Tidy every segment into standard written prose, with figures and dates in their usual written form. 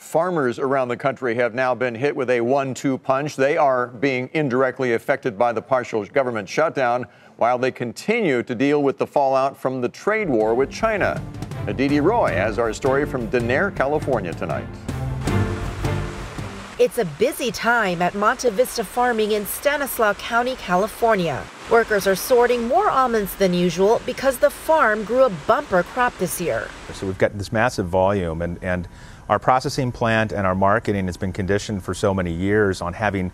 Farmers around the country have now been hit with a 1-2 punch. They are being indirectly affected by the partial government shutdown while they continue to deal with the fallout from the trade war with China. Aditi Roy has our story from Denair, California tonight. It's a busy time at Monte Vista Farming in Stanislaus County, California. Workers are sorting more almonds than usual because the farm grew a bumper crop this year. So we've got this massive volume, and our processing plant and our marketing has been conditioned for so many years on having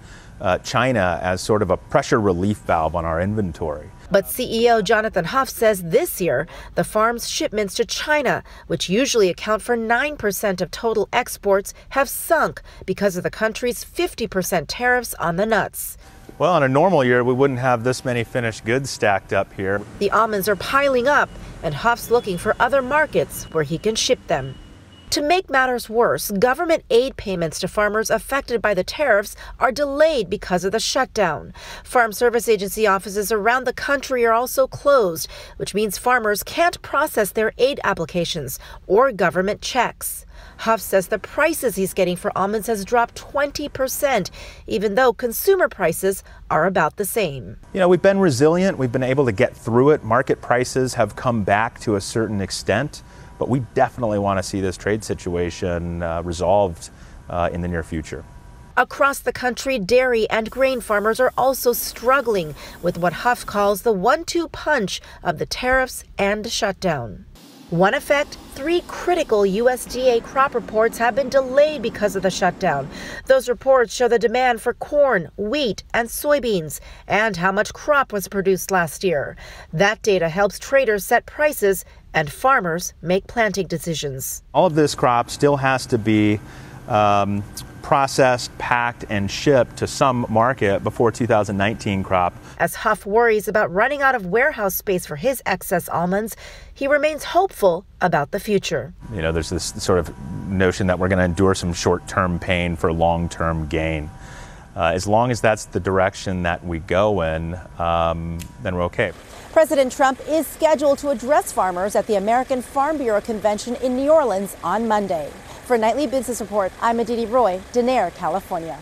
China as sort of a pressure relief valve on our inventory. But CEO Jonathan Huff says this year, the farm's shipments to China, which usually account for 9% of total exports, have sunk because of the country's 50% tariffs on the nuts. Well, on a normal year, we wouldn't have this many finished goods stacked up here. The almonds are piling up, and Huff's looking for other markets where he can ship them. To make matters worse, government aid payments to farmers affected by the tariffs are delayed because of the shutdown. Farm Service Agency offices around the country are also closed, which means farmers can't process their aid applications or government checks. Huff says the prices he's getting for almonds has dropped 20%, even though consumer prices are about the same. You know, we've been resilient. We've been able to get through it. Market prices have come back to a certain extent. But we definitely want to see this trade situation resolved in the near future. Across the country, dairy and grain farmers are also struggling with what Huff calls the 1-2 punch of the tariffs and shutdown. One effect, 3 critical USDA crop reports have been delayed because of the shutdown. Those reports show the demand for corn, wheat, and soybeans, and how much crop was produced last year. That data helps traders set prices and farmers make planting decisions. All of this crop still has to be processed, packed, and shipped to some market before 2019 crop. As Huff worries about running out of warehouse space for his excess almonds, he remains hopeful about the future. You know, there's this sort of notion that we're going to endure some short-term pain for long-term gain. As long as that's the direction that we go in, then we're okay. President Trump is scheduled to address farmers at the American Farm Bureau Convention in New Orleans on Monday. For Nightly Business Report, I'm Aditi Roy, Denair, California.